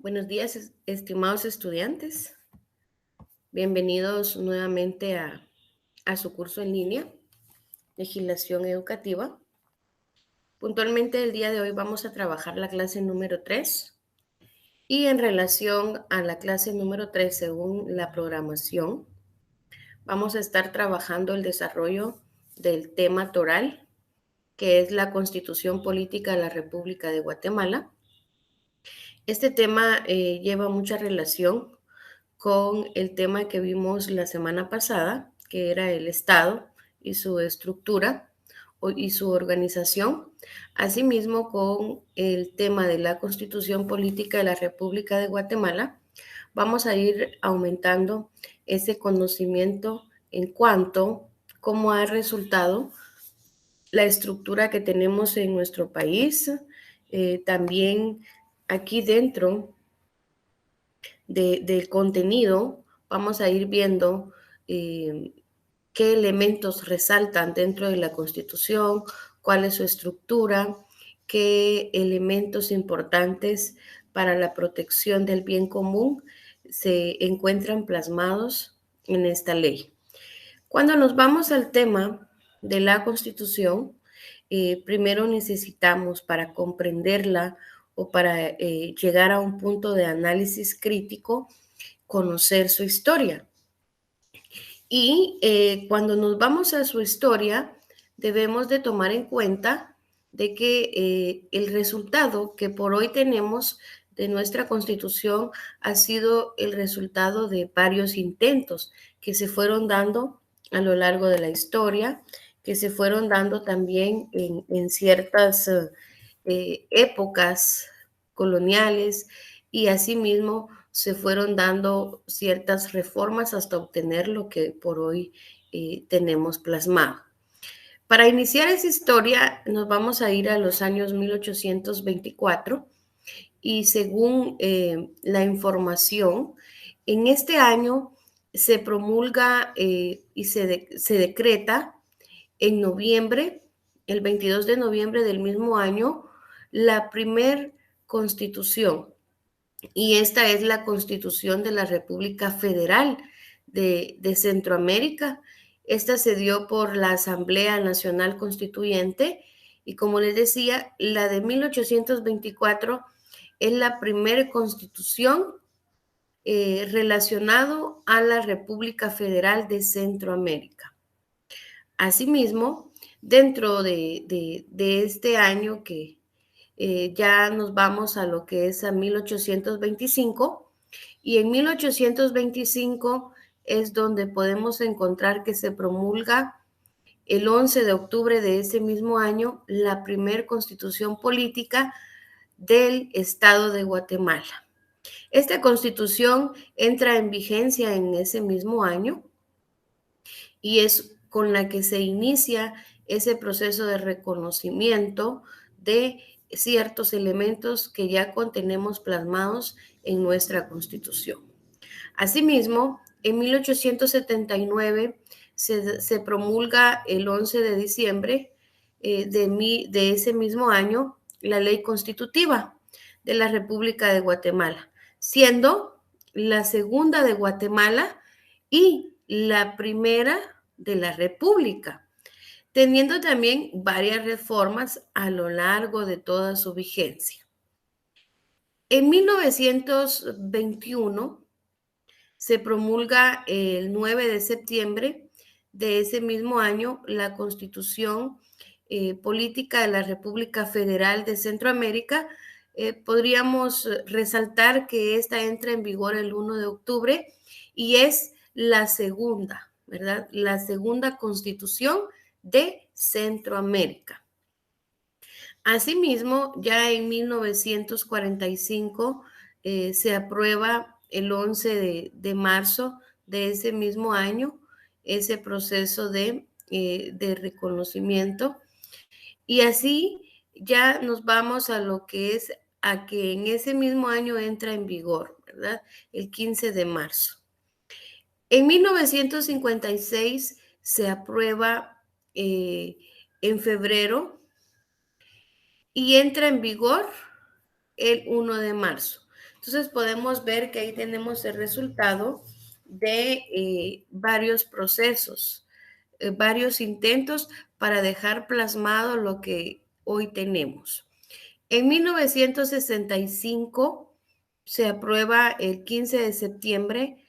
Buenos días, estimados estudiantes. Bienvenidos nuevamente a su curso en línea, Legislación Educativa. Puntualmente el día de hoy vamos a trabajar la clase número 3 y en relación a la clase número 3, según la programación, vamos a estar trabajando el desarrollo del tema toral, que es la Constitución Política de la República de Guatemala. Este tema lleva mucha relación con el tema que vimos la semana pasada, que era el Estado y su estructura y su organización, asimismo con el tema de la Constitución Política de la República de Guatemala. Vamos a ir aumentando ese conocimiento en cuanto a cómo ha resultado la estructura que tenemos en nuestro país. También aquí dentro del contenido vamos a ir viendo qué elementos resaltan dentro de la Constitución, cuál es su estructura, qué elementos importantes para la protección del bien común se encuentran plasmados en esta ley. Cuando nos vamos al tema de la Constitución, primero necesitamos, para comprenderla o para llegar a un punto de análisis crítico, conocer su historia. Y cuando nos vamos a su historia, debemos de tomar en cuenta de que el resultado que por hoy tenemos de nuestra Constitución ha sido el resultado de varios intentos que se fueron dando a lo largo de la historia, que se fueron dando también en ciertas épocas coloniales y asimismo se fueron dando ciertas reformas hasta obtener lo que por hoy tenemos plasmado. Para iniciar esa historia nos vamos a ir a los años 1824 y según la información, en este año se promulga y se decreta en noviembre, el 22 de noviembre del mismo año, la primer constitución. Y esta es la Constitución de la República Federal de Centroamérica. Esta se dio por la Asamblea Nacional Constituyente y, como les decía, la de 1824 es la primera constitución relacionado a la República Federal de Centroamérica. Asimismo, dentro de este año que ya nos vamos a lo que es a 1825 y en 1825 es donde podemos encontrar que se promulga el 11 de octubre de ese mismo año la primer constitución política del Estado de Guatemala. Esta constitución entra en vigencia en ese mismo año y es con la que se inicia ese proceso de reconocimiento de ciertos elementos que ya contenemos plasmados en nuestra Constitución. Asimismo, en 1879 se promulga el 11 de diciembre de ese mismo año la Ley Constitutiva de la República de Guatemala, siendo la segunda de Guatemala y la primera de la República, teniendo también varias reformas a lo largo de toda su vigencia. En 1921 se promulga el 9 de septiembre de ese mismo año la Constitución Política de la República Federal de Centroamérica. Podríamos resaltar que esta entra en vigor el 1 de octubre y es la segunda, ¿verdad? La segunda Constitución de Centroamérica. Asimismo, ya en 1945 se aprueba el 11 de marzo de ese mismo año ese proceso de reconocimiento. Y así ya nos vamos a lo que es a que en ese mismo año entra en vigor, ¿verdad? El 15 de marzo. En 1956 se aprueba en febrero y entra en vigor el 1 de marzo. Entonces podemos ver que ahí tenemos el resultado de varios procesos, varios intentos para dejar plasmado lo que hoy tenemos. En 1965 se aprueba el 15 de septiembre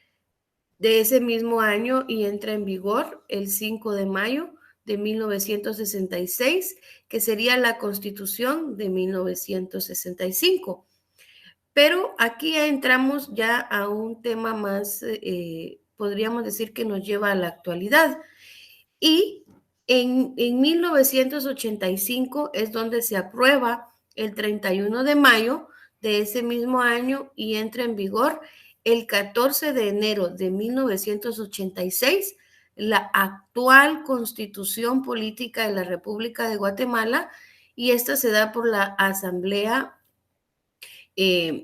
de ese mismo año y entra en vigor el 5 de mayo de 1966, que sería la Constitución de 1965. Pero aquí ya entramos ya a un tema más, podríamos decir que nos lleva a la actualidad. Y en 1985 es donde se aprueba el 31 de mayo de ese mismo año y entra en vigor el 14 de enero de 1986 la actual Constitución Política de la República de Guatemala, y esta se da por la Asamblea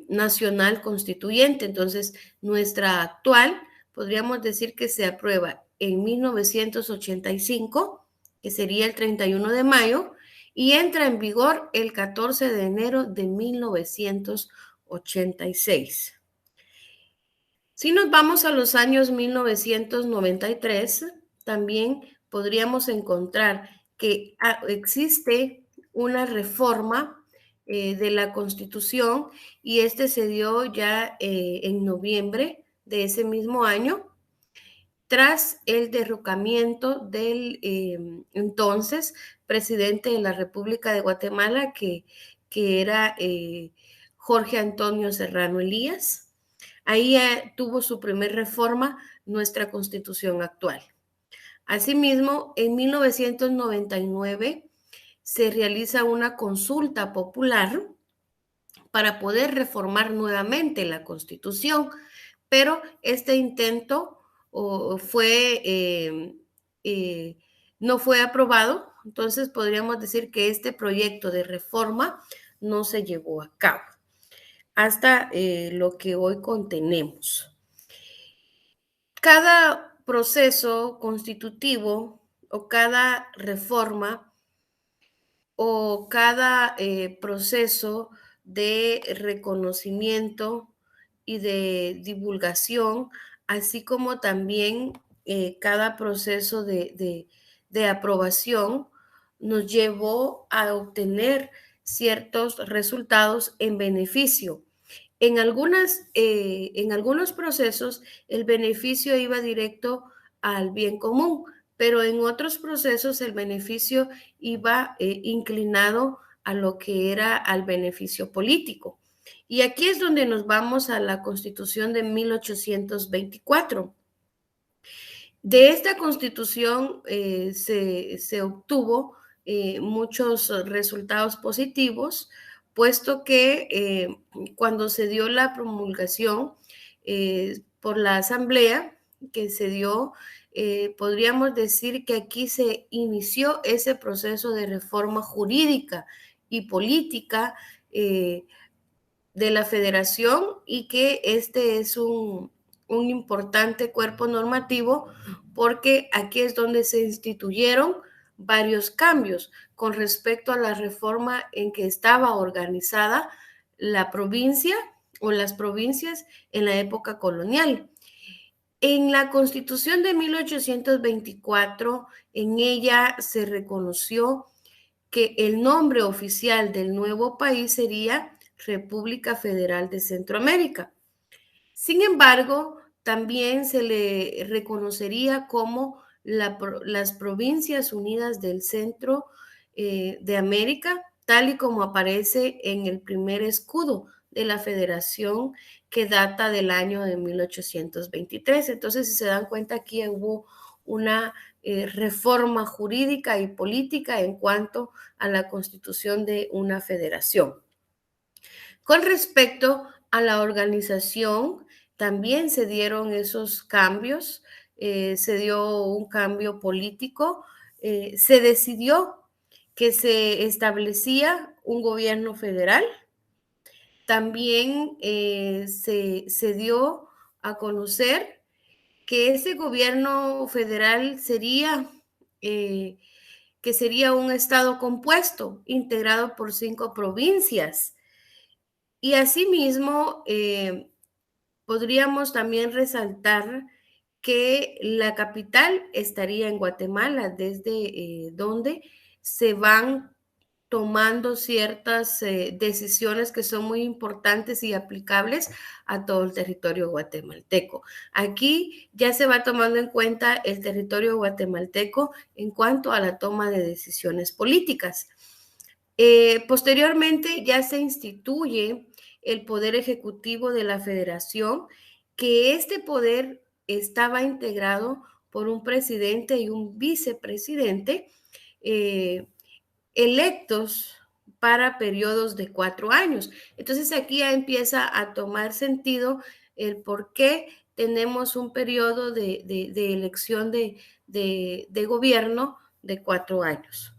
Nacional Constituyente. Entonces, nuestra actual, podríamos decir que se aprueba en 1985, que sería el 31 de mayo, y entra en vigor el 14 de enero de 1986. Si nos vamos a los años 1993, también podríamos encontrar que existe una reforma de la Constitución, y este se dio ya en noviembre de ese mismo año, tras el derrocamiento del entonces presidente de la República de Guatemala, que era Jorge Antonio Serrano Elías. Ahí tuvo su primer reforma nuestra Constitución actual. Asimismo, en 1999 se realiza una consulta popular para poder reformar nuevamente la Constitución, pero este intento no fue aprobado. Entonces podríamos decir que este proyecto de reforma no se llevó a cabo hasta lo que hoy contenemos. Cada proceso constitutivo o cada reforma o cada proceso de reconocimiento y de divulgación, así como también cada proceso de aprobación, nos llevó a obtener ciertos resultados en beneficio. En algunos procesos el beneficio iba directo al bien común, pero en otros procesos el beneficio iba inclinado a lo que era al beneficio político. Y aquí es donde nos vamos a la Constitución de 1824. De esta Constitución se obtuvo muchos resultados positivos, puesto que cuando se dio la promulgación por la Asamblea, que se dio, podríamos decir que aquí se inició ese proceso de reforma jurídica y política de la Federación, y que este es un importante cuerpo normativo, porque aquí es donde se instituyeron varios cambios con respecto a la reforma en que estaba organizada la provincia o las provincias en la época colonial. En la Constitución de 1824, en ella se reconoció que el nombre oficial del nuevo país sería República Federal de Centroamérica. Sin embargo, también se le reconocería como las Provincias Unidas del Centro de América, tal y como aparece en el primer escudo de la Federación, que data del año de 1823. Entonces, si se dan cuenta, aquí hubo una reforma jurídica y política en cuanto a la constitución de una federación. Con respecto a la organización, también se dieron esos cambios, se dio un cambio político, se decidió que se establecía un gobierno federal. También se dio a conocer que ese gobierno federal que sería un estado compuesto, integrado por 5 provincias. Y asimismo, podríamos también resaltar que la capital estaría en Guatemala, desde donde se van tomando ciertas decisiones que son muy importantes y aplicables a todo el territorio guatemalteco. Aquí ya se va tomando en cuenta el territorio guatemalteco en cuanto a la toma de decisiones políticas. Posteriormente ya se instituye el Poder Ejecutivo de la Federación, que este poder estaba integrado por un presidente y un vicepresidente eh, electos para periodos de 4 años. Entonces aquí ya empieza a tomar sentido el por qué tenemos un periodo de elección de gobierno de 4 años.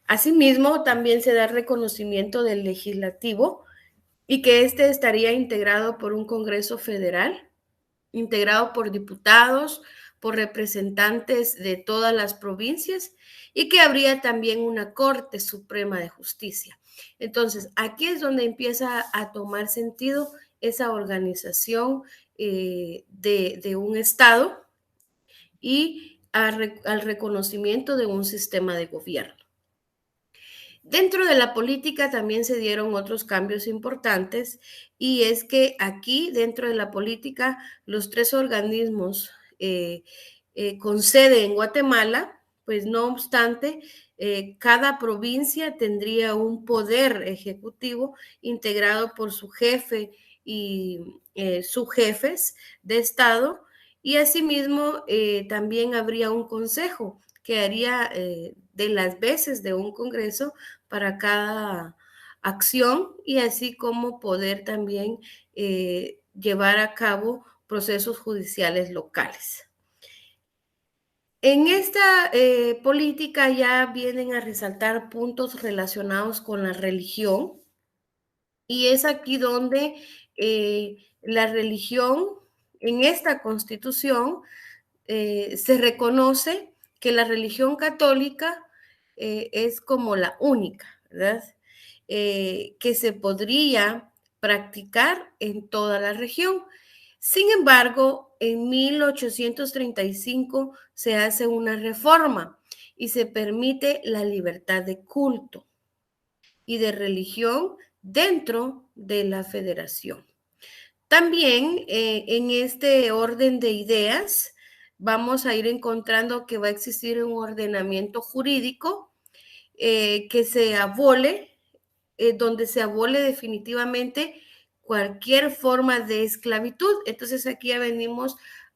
Asimismo, también se da reconocimiento del legislativo y que este estaría integrado por un Congreso Federal, integrado por diputados, por representantes de todas las provincias y que habría también una Corte Suprema de Justicia. Entonces, aquí es donde empieza a tomar sentido esa organización de un Estado y al reconocimiento de un sistema de gobierno. Dentro de la política también se dieron otros cambios importantes y es que aquí dentro de la política los 3 organismos con sede en Guatemala, pues no obstante, cada provincia tendría un poder ejecutivo integrado por su jefe y subjefes de Estado y asimismo también habría un consejo que haría de las veces de un congreso para cada acción y así como poder también llevar a cabo procesos judiciales locales. En esta política ya vienen a resaltar puntos relacionados con la religión y es aquí donde la religión en esta constitución se reconoce que la religión católica es como la única, ¿verdad? Que se podría practicar en toda la región. Sin embargo, en 1835 se hace una reforma y se permite la libertad de culto y de religión dentro de la federación. También en este orden de ideas vamos a ir encontrando que va a existir un ordenamiento jurídico que se abole, donde se abole definitivamente cualquier forma de esclavitud. Entonces aquí ya venimos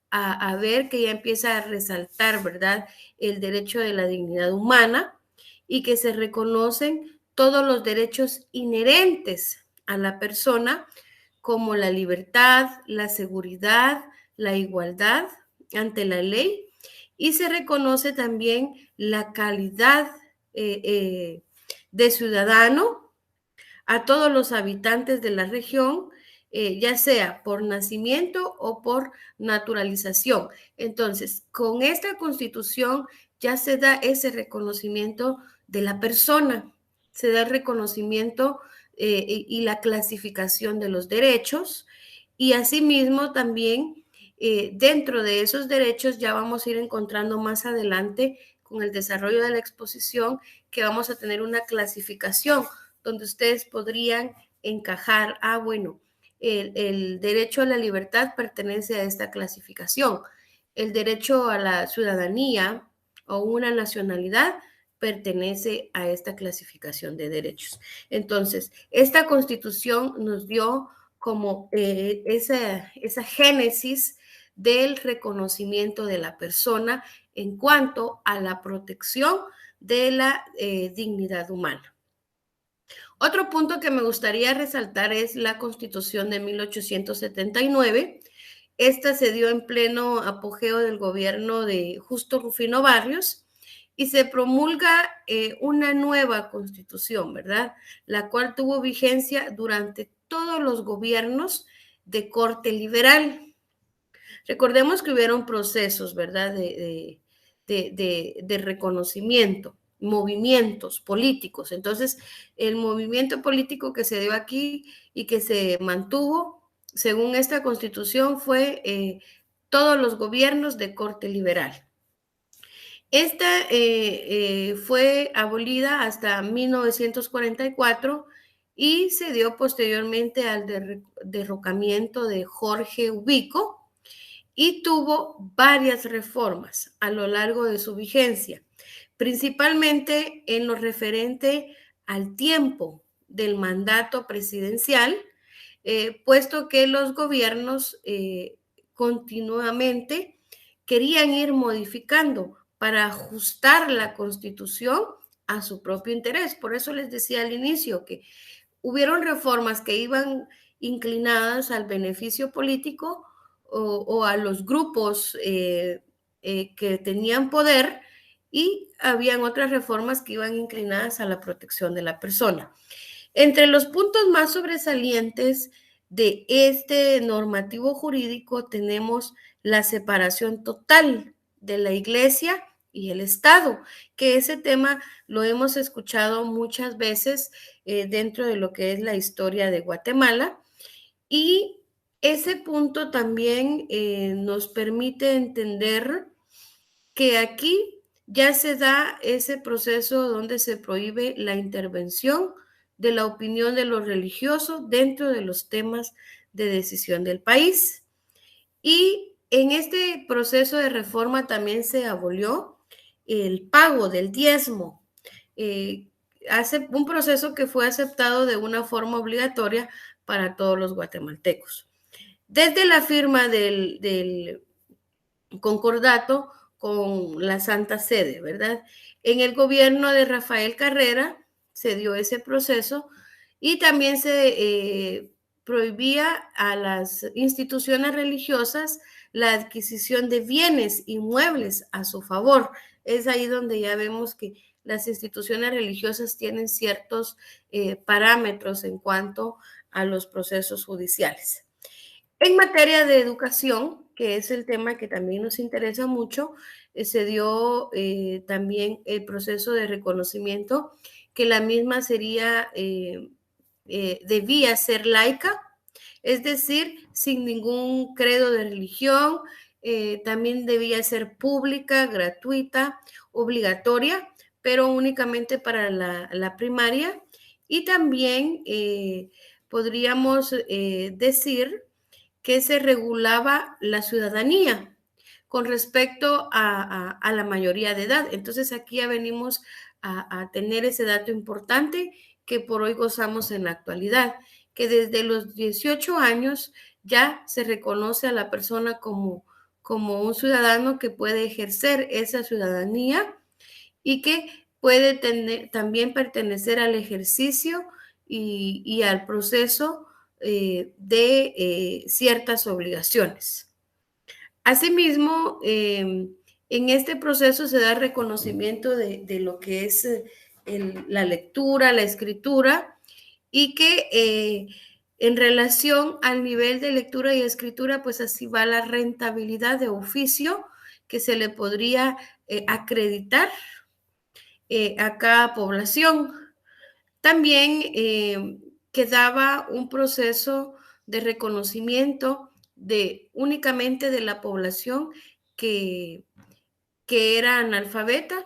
a ver que ya empieza a resaltar, ¿verdad?, el derecho de la dignidad humana y que se reconocen todos los derechos inherentes a la persona, como la libertad, la seguridad, la igualdad ante la ley, y se reconoce también la calidad de ciudadano a todos los habitantes de la región, ya sea por nacimiento o por naturalización. Entonces, con esta constitución ya se da ese reconocimiento de la persona, se da el reconocimiento y la clasificación de los derechos y asimismo también dentro de esos derechos ya vamos a ir encontrando más adelante con el desarrollo de la exposición que vamos a tener una clasificación donde ustedes podrían encajar, bueno, el derecho a la libertad pertenece a esta clasificación, el derecho a la ciudadanía o una nacionalidad pertenece a esta clasificación de derechos. Entonces, esta constitución nos dio como esa génesis del reconocimiento de la persona en cuanto a la protección de la dignidad humana. Otro punto que me gustaría resaltar es la Constitución de 1879. Esta se dio en pleno apogeo del gobierno de Justo Rufino Barrios y se promulga una nueva Constitución, ¿verdad? La cual tuvo vigencia durante todos los gobiernos de corte liberal. Recordemos que hubieron procesos, ¿verdad?, de reconocimiento. movimientos políticos. Entonces, el movimiento político que se dio aquí y que se mantuvo, según esta constitución, fue todos los gobiernos de corte liberal. Esta fue abolida hasta 1944 y se dio posteriormente al derrocamiento de Jorge Ubico y tuvo varias reformas a lo largo de su vigencia, principalmente en lo referente al tiempo del mandato presidencial, puesto que los gobiernos continuamente querían ir modificando para ajustar la Constitución a su propio interés. Por eso les decía al inicio que hubieron reformas que iban inclinadas al beneficio político o a los grupos que tenían poder, y habían otras reformas que iban inclinadas a la protección de la persona. Entre los puntos más sobresalientes de este normativo jurídico tenemos la separación total de la Iglesia y el Estado, que ese tema lo hemos escuchado muchas veces dentro de lo que es la historia de Guatemala, y ese punto también nos permite entender que aquí ya se da ese proceso donde se prohíbe la intervención de la opinión de los religiosos dentro de los temas de decisión del país. Y en este proceso de reforma también se abolió el pago del diezmo. Hace un proceso que fue aceptado de una forma obligatoria para todos los guatemaltecos. Desde la firma del concordato con la Santa Sede, ¿verdad? En el gobierno de Rafael Carrera se dio ese proceso y también se prohibía a las instituciones religiosas la adquisición de bienes inmuebles a su favor. Es ahí donde ya vemos que las instituciones religiosas tienen ciertos parámetros en cuanto a los procesos judiciales. En materia de educación, que es el tema que también nos interesa mucho, se dio también el proceso de reconocimiento, que la misma sería, debía ser laica, es decir, sin ningún credo de religión, también debía ser pública, gratuita, obligatoria, pero únicamente para la primaria, y también podríamos decir que se regulaba la ciudadanía con respecto a la mayoría de edad. Entonces aquí ya venimos a tener ese dato importante que por hoy gozamos en la actualidad, que desde los 18 años ya se reconoce a la persona como un ciudadano que puede ejercer esa ciudadanía y que puede también pertenecer al ejercicio y al proceso de ciertas obligaciones. Asimismo, en este proceso se da reconocimiento de lo que es la lectura, la escritura, y que en relación al nivel de lectura y escritura, pues así va la rentabilidad de oficio que se le podría acreditar a cada población. También quedaba un proceso de reconocimiento únicamente de la población que, que era analfabeta.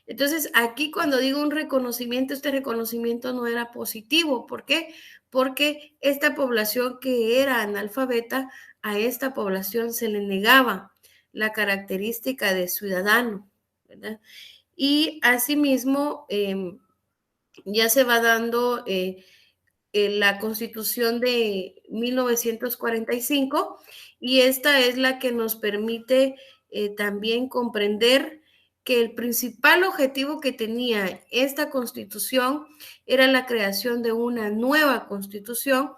Entonces, aquí cuando digo un reconocimiento, este reconocimiento no era positivo. ¿Por qué? Porque esta población que era analfabeta, a esta población se le negaba la característica de ciudadano, ¿verdad? Y asimismo, ya se va dando la Constitución de 1945, y esta es la que nos permite también comprender que el principal objetivo que tenía esta Constitución era la creación de una nueva Constitución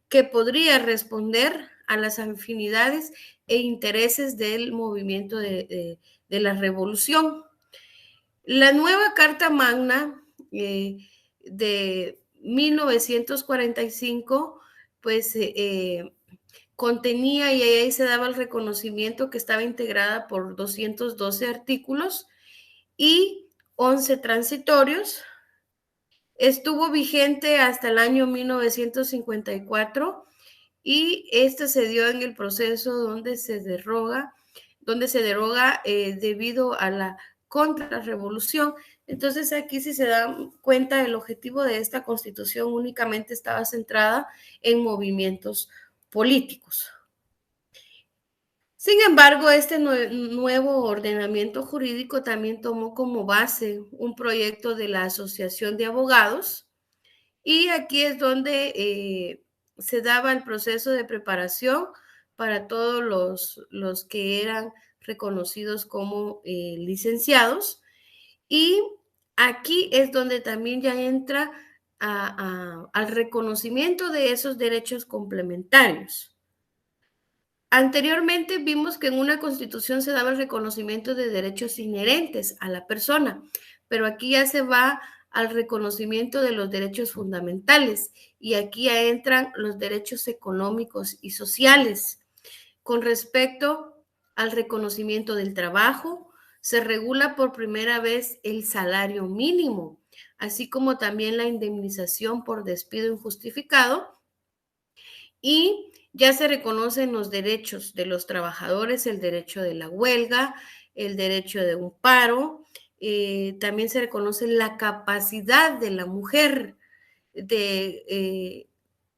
que podría responder a las afinidades e intereses del movimiento de la revolución. La nueva Carta Magna de 1945, pues contenía, y ahí se daba el reconocimiento, que estaba integrada por 212 artículos y 11 transitorios. Estuvo vigente hasta el año 1954 y este se dio en el proceso donde se deroga debido a la contrarrevolución. Entonces aquí, si se dan cuenta, el objetivo de esta constitución únicamente estaba centrada en movimientos políticos. Sin embargo, este nuevo ordenamiento jurídico también tomó como base un proyecto de la Asociación de Abogados, y aquí es donde se daba el proceso de preparación para todos los que eran reconocidos como licenciados. Y aquí es donde también ya entra al reconocimiento de esos derechos complementarios. Anteriormente vimos que en una constitución se daba el reconocimiento de derechos inherentes a la persona, pero aquí ya se va al reconocimiento de los derechos fundamentales y aquí ya entran los derechos económicos y sociales. Con respecto al reconocimiento del trabajo, se regula por primera vez el salario mínimo, así como también la indemnización por despido injustificado, y ya se reconocen los derechos de los trabajadores, el derecho de la huelga, el derecho de un paro, también se reconoce la capacidad de la mujer de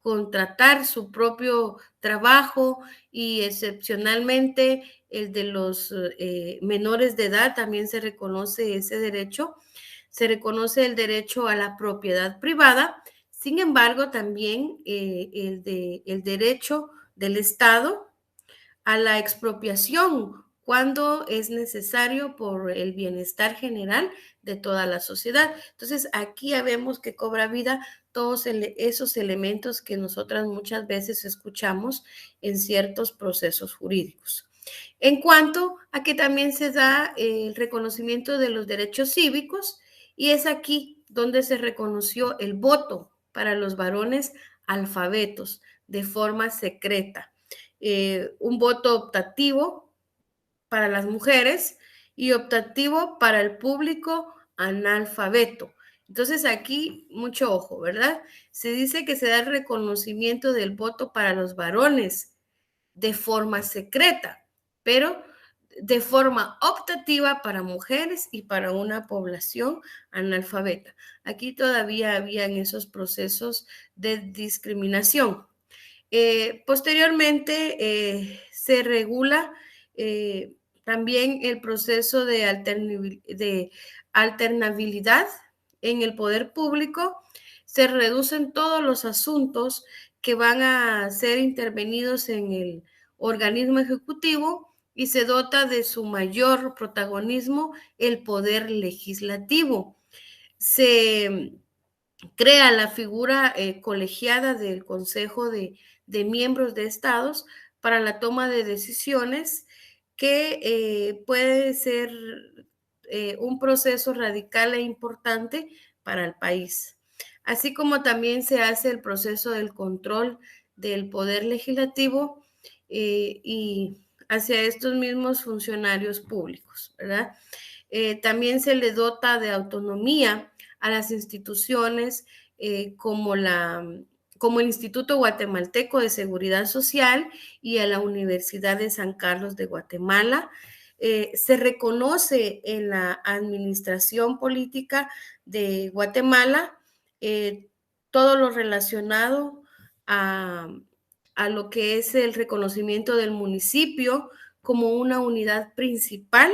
contratar su propio trabajo, y excepcionalmente el de los menores de edad también se reconoce ese derecho. Se reconoce el derecho a la propiedad privada. Sin embargo, también el derecho del Estado a la expropiación cuando es necesario por el bienestar general de toda la sociedad. Entonces, aquí ya vemos que cobra vida todos esos elementos que nosotras muchas veces escuchamos en ciertos procesos jurídicos. En cuanto a que también se da el reconocimiento de los derechos cívicos, y es aquí donde se reconoció el voto para los varones alfabetos de forma secreta, un voto optativo para las mujeres y optativo para el público analfabeto. Entonces aquí, mucho ojo, ¿verdad? Se dice que se da el reconocimiento del voto para los varones de forma secreta, pero de forma optativa para mujeres y para una población analfabeta. Aquí todavía habían esos procesos de discriminación. Posteriormente se regula también el proceso de alternabilidad en el poder público. Se reducen todos los asuntos que van a ser intervenidos en el organismo ejecutivo y se dota de su mayor protagonismo el poder legislativo. Se crea la figura colegiada del Consejo de Miembros de Estados para la toma de decisiones, que puede ser un proceso radical e importante para el país. Así como también se hace el proceso del control del poder legislativo y hacia estos mismos funcionarios públicos, ¿verdad? También se le dota de autonomía a las instituciones como el Instituto Guatemalteco de Seguridad Social y a la Universidad de San Carlos de Guatemala. Se reconoce en la administración política de Guatemala todo lo relacionado a, a lo que es el reconocimiento del municipio como una unidad principal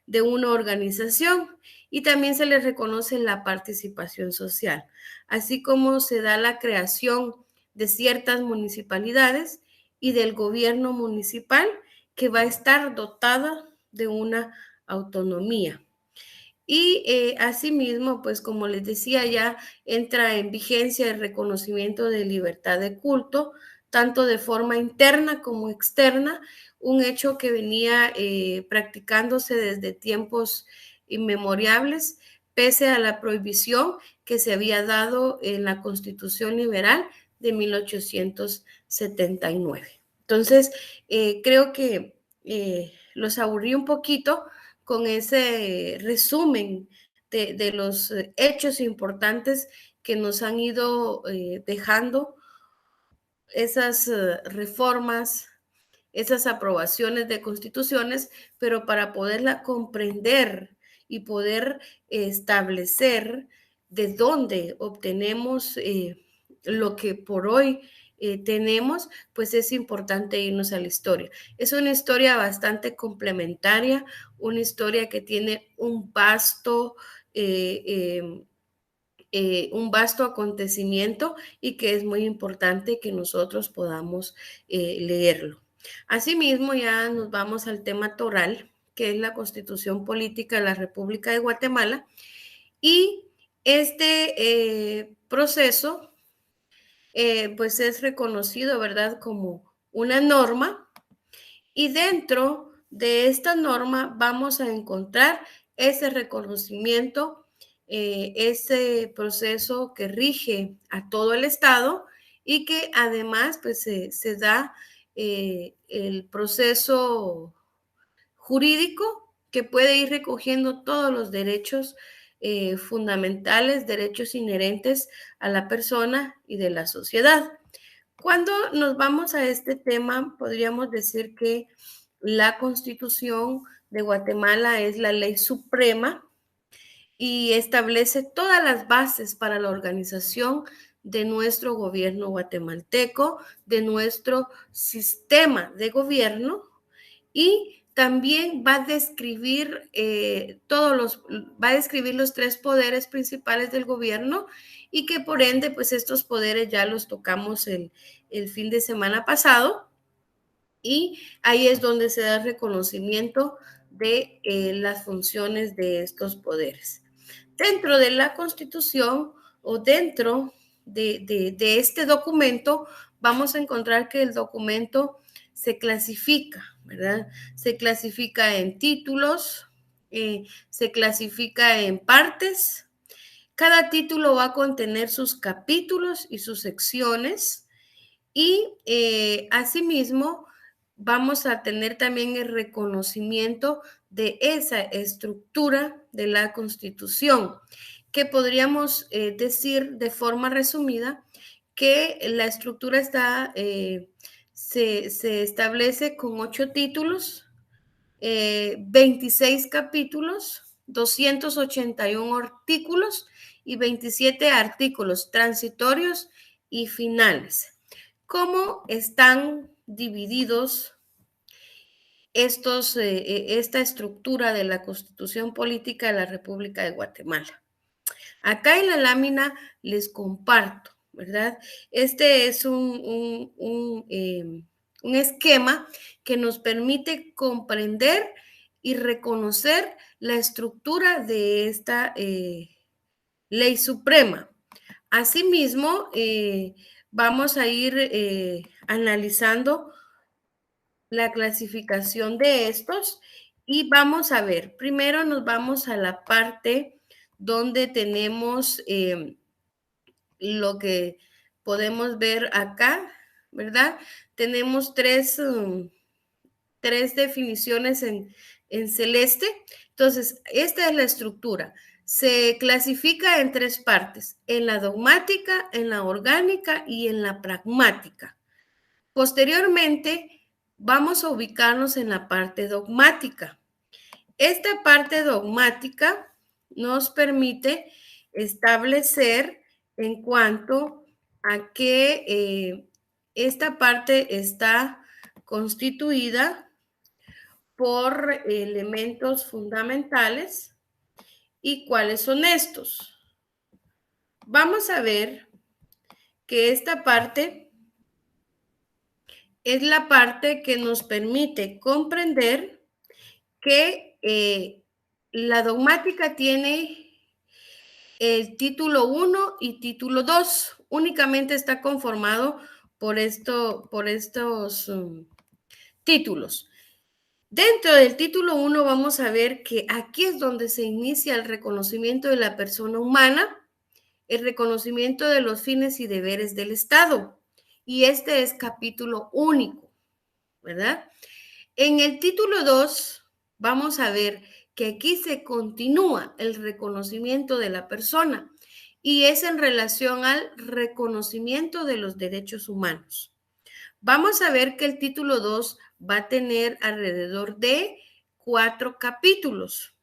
de una organización, y también se les reconoce la participación social, así como se da la creación de ciertas municipalidades y del gobierno municipal que va a estar dotada de una autonomía. Y asimismo, pues como les decía, ya entra en vigencia el reconocimiento de libertad de culto, tanto de forma interna como externa, un hecho que venía practicándose desde tiempos inmemorables, pese a la prohibición que se había dado en la Constitución Liberal de 1879. Entonces, creo que los aburrí un poquito con ese resumen de los hechos importantes que nos han ido dejando esas reformas, esas aprobaciones de constituciones, pero para poderla comprender y poder establecer de dónde obtenemos lo que por hoy tenemos, pues es importante irnos a la historia. Es una historia bastante complementaria, una historia que tiene un vasto acontecimiento y que es muy importante que nosotros podamos leerlo. Asimismo, ya nos vamos al tema toral, que es la Constitución Política de la República de Guatemala, y este proceso pues es reconocido, ¿verdad?, como una norma, y dentro de esta norma vamos a encontrar ese reconocimiento, ese proceso que rige a todo el Estado y que además pues se da el proceso jurídico que puede ir recogiendo todos los derechos fundamentales, derechos inherentes a la persona y de la sociedad. Cuando nos vamos a este tema, podríamos decir que la Constitución de Guatemala es la ley suprema y establece todas las bases para la organización de nuestro gobierno guatemalteco, de nuestro sistema de gobierno, y también va a describir va a describir los tres poderes principales del gobierno y que por ende, pues estos poderes ya los tocamos el fin de semana pasado, y ahí es donde se da el reconocimiento de las funciones de estos poderes. Dentro de la Constitución o dentro de este documento, vamos a encontrar que el documento se clasifica, ¿verdad? Se clasifica en títulos, se clasifica en partes. Cada título va a contener sus capítulos y sus secciones, y asimismo vamos a tener también el reconocimiento de esa estructura de la Constitución, que podríamos decir de forma resumida que la estructura se establece con 8 títulos, 26 capítulos, 281 artículos y 27 artículos transitorios y finales. ¿Cómo están divididos esta estructura de la Constitución Política de la República de Guatemala? Acá en la lámina les comparto, ¿verdad? Este es un esquema que nos permite comprender y reconocer la estructura de esta ley suprema. Asimismo, vamos a ir analizando la clasificación de estos y vamos a ver, primero nos vamos a la parte donde tenemos lo que podemos ver acá, ¿verdad? Tenemos tres definiciones en celeste. Entonces, esta es la estructura. Se clasifica en 3 partes: en la dogmática, en la orgánica y en la pragmática. Posteriormente, vamos a ubicarnos en la parte dogmática. Esta parte dogmática nos permite establecer en cuanto a que esta parte está constituida por elementos fundamentales. ¿Y cuáles son estos? Vamos a ver que esta parte es la parte que nos permite comprender que la dogmática tiene el título 1 y título 2. Únicamente está conformado por estos títulos. Dentro del título 1 vamos a ver que aquí es donde se inicia el reconocimiento de la persona humana, el reconocimiento de los fines y deberes del Estado. Y este es capítulo único, ¿verdad? En el título 2 vamos a ver que aquí se continúa el reconocimiento de la persona y es en relación al reconocimiento de los derechos humanos. Vamos a ver que el título 2 va a tener alrededor de 4 capítulos.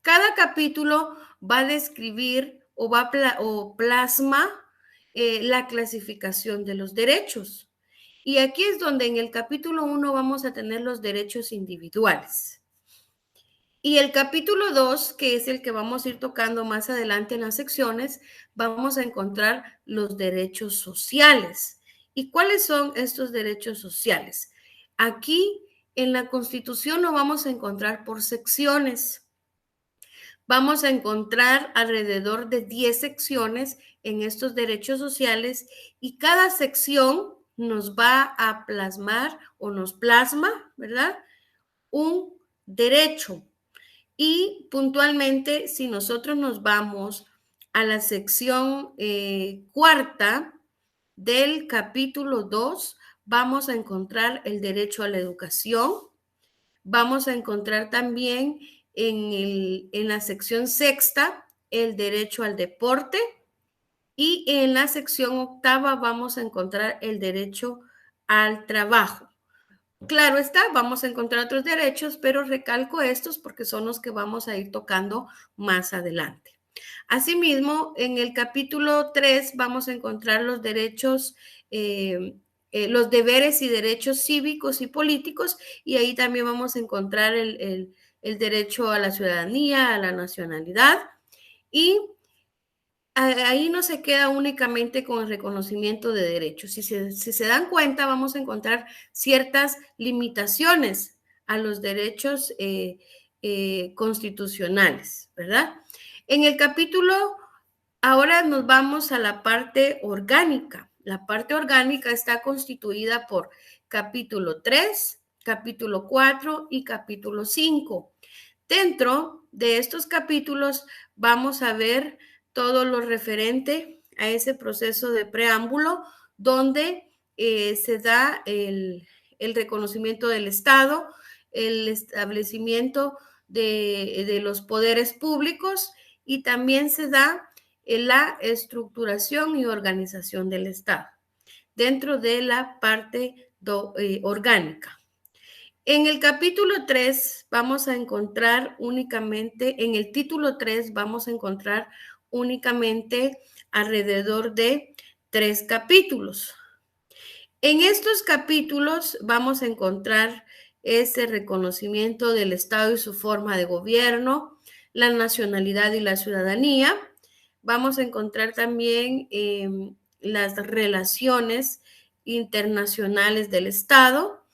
Cada capítulo va a describir o plasma la clasificación de los derechos. Y aquí es donde en el capítulo 1 vamos a tener los derechos individuales. Y el capítulo 2, que es el que vamos a ir tocando más adelante en las secciones, vamos a encontrar los derechos sociales. ¿Y cuáles son estos derechos sociales? Aquí en la Constitución lo vamos a encontrar por secciones. Vamos a encontrar alrededor de 10 secciones en estos derechos sociales y cada sección nos va a plasmar o nos plasma, ¿verdad? Un derecho. Y puntualmente, si nosotros nos vamos a la sección cuarta del capítulo 2, vamos a encontrar el derecho a la educación. Vamos a encontrar también en la sección sexta el derecho al deporte y en la sección octava vamos a encontrar el derecho al trabajo. Claro está, vamos a encontrar otros derechos, pero recalco estos porque son los que vamos a ir tocando más adelante. Asimismo, en el capítulo 3 vamos a encontrar los derechos, los deberes y derechos cívicos y políticos, y ahí también vamos a encontrar el derecho a la ciudadanía, a la nacionalidad, y ahí no se queda únicamente con el reconocimiento de derechos. Si se dan cuenta, vamos a encontrar ciertas limitaciones a los derechos constitucionales, ¿verdad? En el capítulo, ahora nos vamos a la parte orgánica. La parte orgánica está constituida por capítulo 3, capítulo 4 y capítulo 5. Dentro de estos capítulos vamos a ver todo lo referente a ese proceso de preámbulo donde se da el reconocimiento del Estado, el establecimiento de los poderes públicos y también se da la estructuración y organización del Estado dentro de la parte orgánica. En el capítulo 3 vamos a encontrar únicamente, en el título 3 vamos a encontrar únicamente alrededor de 3 capítulos. En estos capítulos vamos a encontrar ese reconocimiento del Estado y su forma de gobierno, la nacionalidad y la ciudadanía. Vamos a encontrar también las relaciones internacionales del Estado.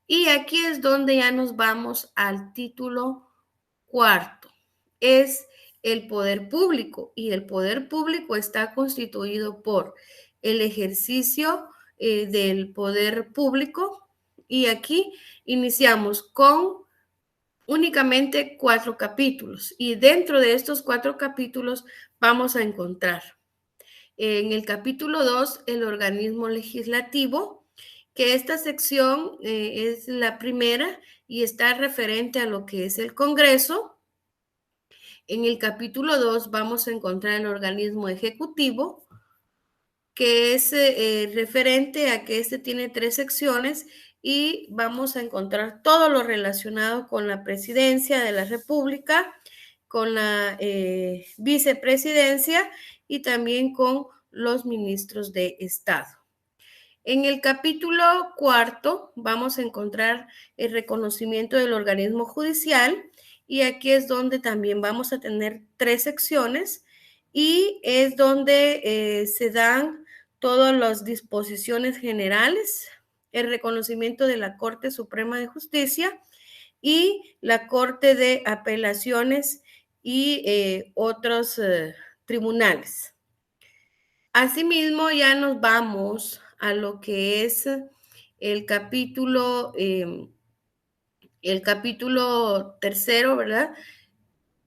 Y aquí es donde ya nos vamos al título cuarto. Es el poder público y el poder público está constituido por el ejercicio del poder público y aquí iniciamos con únicamente 4 capítulos y dentro de estos 4 capítulos vamos a encontrar en el capítulo 2 el organismo legislativo, que esta sección es la primera y está referente a lo que es el Congreso. En el capítulo 2 vamos a encontrar el organismo ejecutivo, que es referente a que este tiene 3 secciones y vamos a encontrar todo lo relacionado con la presidencia de la República, con la vicepresidencia y también con los ministros de Estado. En el capítulo cuarto vamos a encontrar el reconocimiento del organismo judicial y aquí es donde también vamos a tener 3 secciones y es donde se dan todas las disposiciones generales, el reconocimiento de la Corte Suprema de Justicia y la Corte de Apelaciones y otros tribunales. Asimismo, ya nos vamos a lo que es el capítulo, tercero, ¿verdad?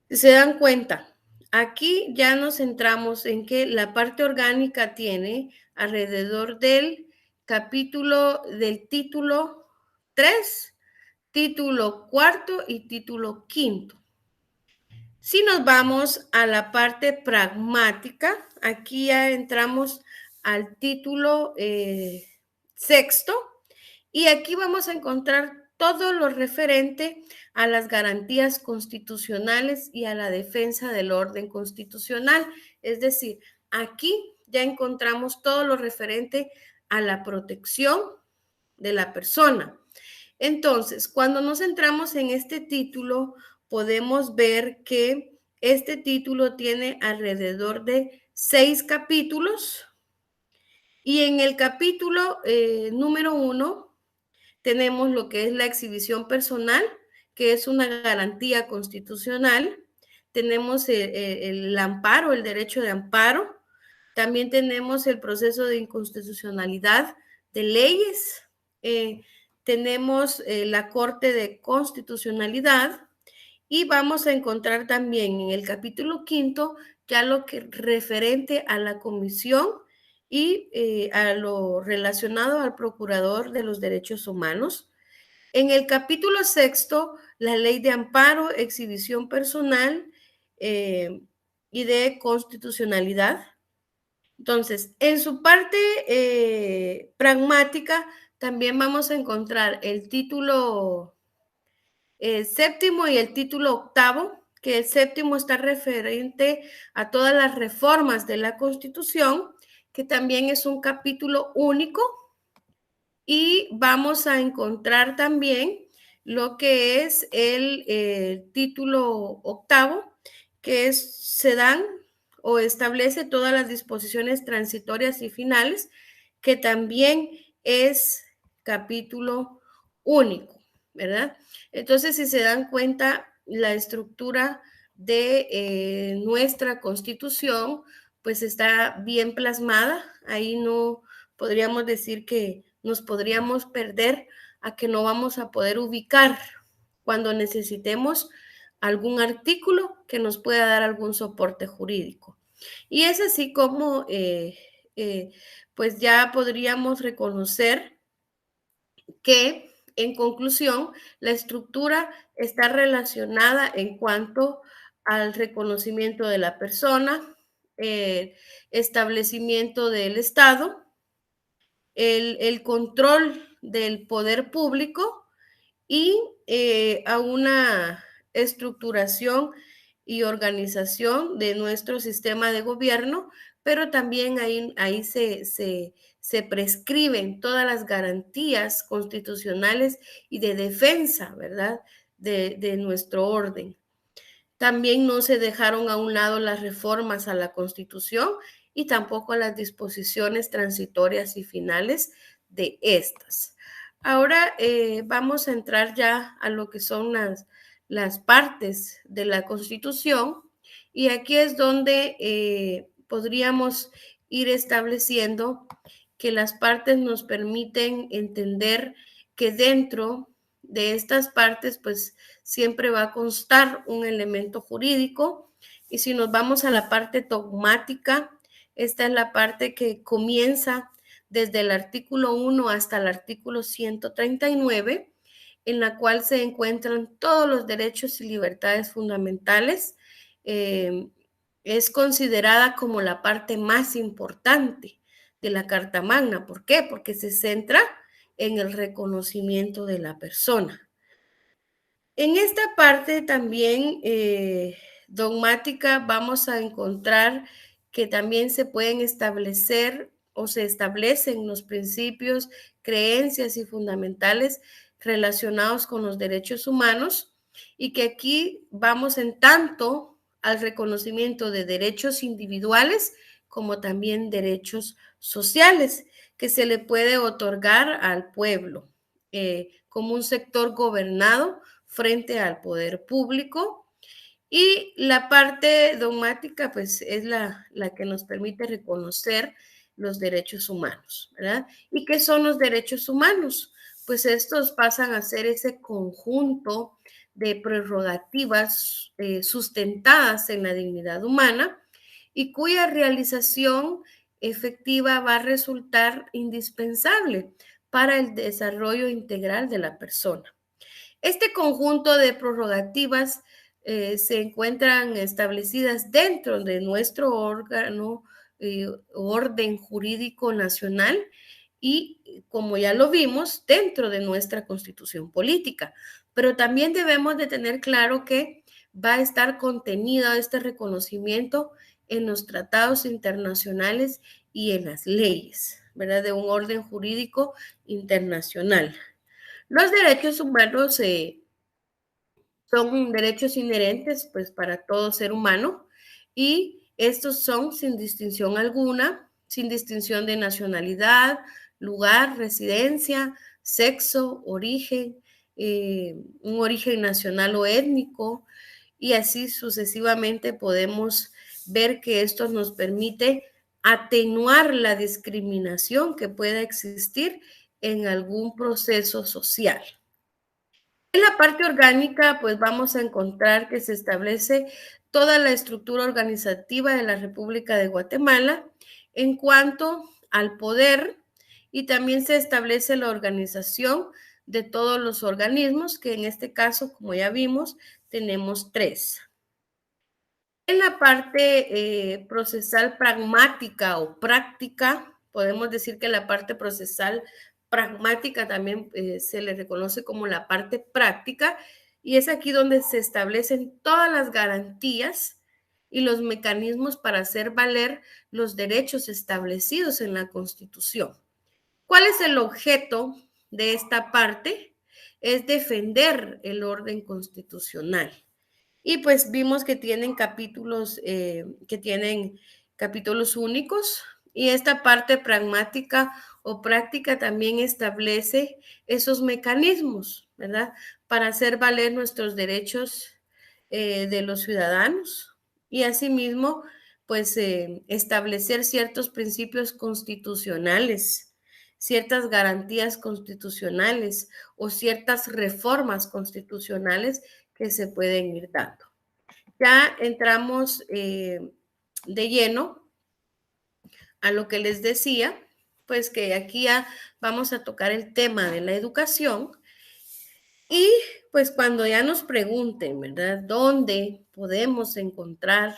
Si se dan cuenta, aquí ya nos centramos en que la parte orgánica tiene alrededor del título 3, título cuarto y título quinto. Si nos vamos a la parte pragmática, aquí ya entramos al título sexto y aquí vamos a encontrar todo lo referente a las garantías constitucionales y a la defensa del orden constitucional. Es decir, aquí ya encontramos todo lo referente a la protección de la persona. Entonces, cuando nos centramos en este título, podemos ver que este título tiene alrededor de 6 capítulos y en el capítulo número 1 tenemos lo que es la exhibición personal, que es una garantía constitucional. Tenemos el amparo, el derecho de amparo. También tenemos el proceso de inconstitucionalidad de leyes. Eh, tenemos la Corte de Constitucionalidad y vamos a encontrar también en el capítulo quinto ya lo que referente a la comisión y a lo relacionado al procurador de los derechos humanos. En el capítulo sexto, la ley de amparo, exhibición personal y de constitucionalidad. Entonces, en su parte pragmática, también vamos a encontrar el título séptimo y el título octavo, que el séptimo está referente a todas las reformas de la Constitución, que también es un capítulo único, y vamos a encontrar también lo que es el título octavo, que se dan o establece todas las disposiciones transitorias y finales, que también es capítulo único, ¿verdad? Entonces, si se dan cuenta, la estructura de nuestra Constitución, pues está bien plasmada. Ahí no podríamos decir que nos podríamos perder a que no vamos a poder ubicar cuando necesitemos algún artículo que nos pueda dar algún soporte jurídico. Y es así como pues ya podríamos reconocer que, en conclusión, la estructura está relacionada en cuanto al reconocimiento de la persona, establecimiento del Estado, el control del poder público y a una estructuración y organización de nuestro sistema de gobierno, pero también ahí se prescriben todas las garantías constitucionales y de defensa, ¿verdad? De nuestro orden. También no se dejaron a un lado las reformas a la Constitución y tampoco las disposiciones transitorias y finales de estas. Ahora vamos a entrar ya a lo que son las partes de la Constitución y aquí es donde podríamos ir estableciendo que las partes nos permiten entender que dentro de estas partes, pues siempre va a constar un elemento jurídico. Y si nos vamos a la parte dogmática, esta es la parte que comienza desde el artículo 1 hasta el artículo 139, en la cual se encuentran todos los derechos y libertades fundamentales. Es considerada como la parte más importante de la Carta Magna. ¿Por qué? Porque se centra en el reconocimiento de la persona. En esta parte también dogmática vamos a encontrar que también se pueden establecer o se establecen los principios, creencias y fundamentales relacionados con los derechos humanos y que aquí vamos en tanto al reconocimiento de derechos individuales como también derechos sociales que se le puede otorgar al pueblo como un sector gobernado frente al poder público. Y la parte dogmática, pues, es la que nos permite reconocer los derechos humanos, ¿verdad? ¿Y qué son los derechos humanos? Pues estos pasan a ser ese conjunto de prerrogativas sustentadas en la dignidad humana y cuya realización efectiva va a resultar indispensable para el desarrollo integral de la persona. Este conjunto de prerrogativas se encuentran establecidas dentro de nuestro orden jurídico nacional y, como ya lo vimos, dentro de nuestra constitución política. Pero también debemos de tener claro que va a estar contenido este reconocimiento en los tratados internacionales y en las leyes, ¿verdad? De un orden jurídico internacional. Los derechos humanos son derechos inherentes, pues, para todo ser humano, y estos son sin distinción alguna, sin distinción de nacionalidad, lugar, residencia, sexo, origen, un origen nacional o étnico, y así sucesivamente podemos ver que esto nos permite atenuar la discriminación que pueda existir en algún proceso social. En la parte orgánica, pues vamos a encontrar que se establece toda la estructura organizativa de la República de Guatemala en cuanto al poder, y también se establece la organización de todos los organismos, que en este caso, como ya vimos, tenemos 3. En la parte procesal pragmática o práctica, podemos decir que la parte procesal pragmática también se le reconoce como la parte práctica, y es aquí donde se establecen todas las garantías y los mecanismos para hacer valer los derechos establecidos en la Constitución. ¿Cuál es el objeto de esta parte? Es defender el orden constitucional. Y pues vimos que tienen capítulos únicos, y esta parte pragmática o práctica también establece esos mecanismos, ¿verdad? Para hacer valer nuestros derechos de los ciudadanos, y asimismo, pues establecer ciertos principios constitucionales, ciertas garantías constitucionales o ciertas reformas constitucionales que se pueden ir dando. Ya entramos de lleno a lo que les decía, pues que aquí ya vamos a tocar el tema de la educación, y pues cuando ya nos pregunten, ¿verdad?, ¿dónde podemos encontrar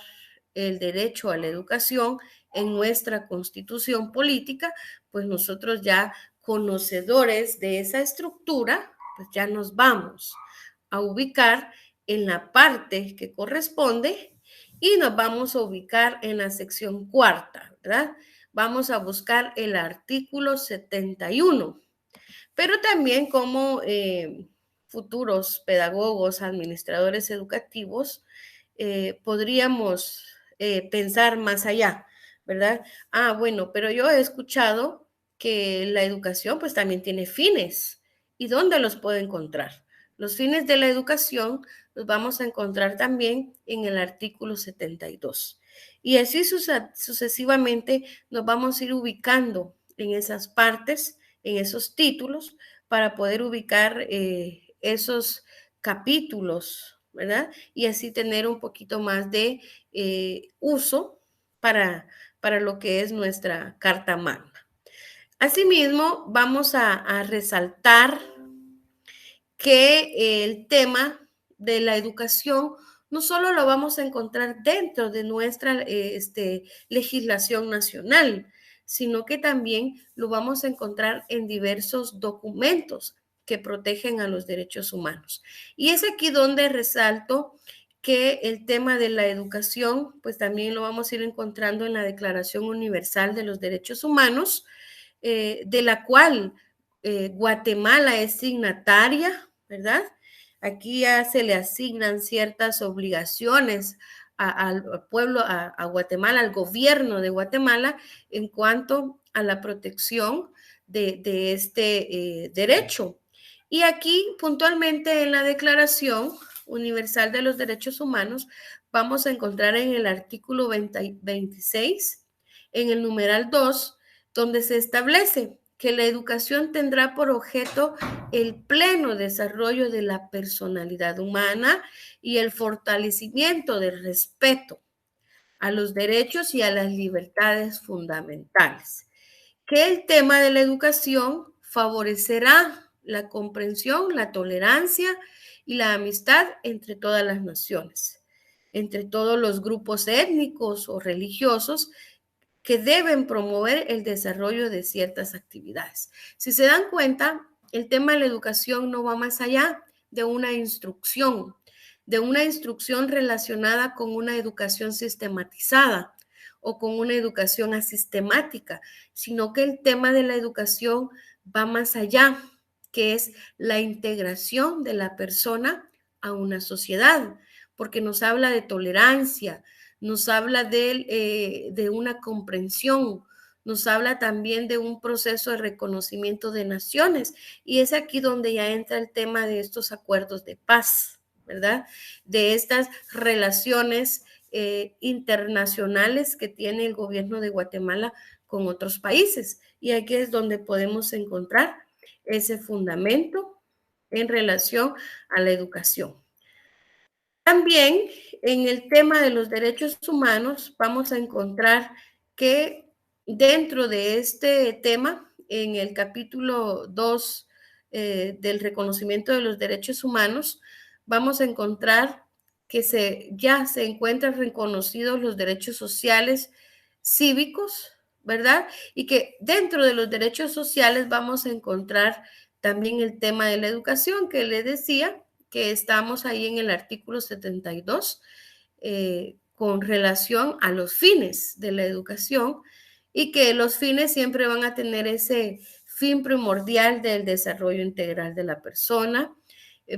el derecho a la educación en nuestra constitución política? Pues nosotros, ya conocedores de esa estructura, pues ya nos vamos a ubicar en la parte que corresponde, y nos vamos a ubicar en la sección cuarta, ¿verdad? Vamos a buscar el artículo 71, pero también como futuros pedagogos, administradores educativos, podríamos pensar más allá, ¿verdad? Ah, bueno, pero yo he escuchado que la educación pues también tiene fines. ¿Y dónde los puedo encontrar? Los fines de la educación los vamos a encontrar también en el artículo 72. Y así sucesivamente nos vamos a ir ubicando en esas partes, en esos títulos, para poder ubicar esos capítulos, ¿verdad? Y así tener un poquito más de uso para lo que es nuestra Carta Magna. Asimismo, vamos a resaltar que el tema de la educación no solo lo vamos a encontrar dentro de nuestra legislación nacional, sino que también lo vamos a encontrar en diversos documentos que protegen a los derechos humanos. Y es aquí donde resalto que el tema de la educación, pues también lo vamos a ir encontrando en la Declaración Universal de los Derechos Humanos, de la cual Guatemala es signataria, ¿verdad? Aquí ya se le asignan ciertas obligaciones al pueblo, a Guatemala, al gobierno de Guatemala, en cuanto a la protección de este derecho. Y aquí, puntualmente, en la Declaración Universal de los Derechos Humanos, vamos a encontrar en el artículo 26, en el numeral 2, donde se establece que la educación tendrá por objeto el pleno desarrollo de la personalidad humana y el fortalecimiento del respeto a los derechos y a las libertades fundamentales. Que el tema de la educación favorecerá la comprensión, la tolerancia y la amistad entre todas las naciones, entre todos los grupos étnicos o religiosos que deben promover el desarrollo de ciertas actividades. Si se dan cuenta, el tema de la educación no va más allá de una instrucción relacionada con una educación sistematizada o con una educación asistemática, sino que el tema de la educación va más allá, que es la integración de la persona a una sociedad, porque nos habla de tolerancia, nos habla de una comprensión, nos habla también de un proceso de reconocimiento de naciones. Y es aquí donde ya entra el tema de estos acuerdos de paz, ¿verdad? De estas relaciones internacionales que tiene el gobierno de Guatemala con otros países. Y aquí es donde podemos encontrar ese fundamento en relación a la educación. También en el tema de los derechos humanos vamos a encontrar que dentro de este tema, en el capítulo 2 del reconocimiento de los derechos humanos, vamos a encontrar que ya se encuentran reconocidos los derechos sociales cívicos, ¿verdad? Y que dentro de los derechos sociales vamos a encontrar también el tema de la educación, que le decía que estamos ahí en el artículo 72 con relación a los fines de la educación y que los fines siempre van a tener ese fin primordial del desarrollo integral de la persona.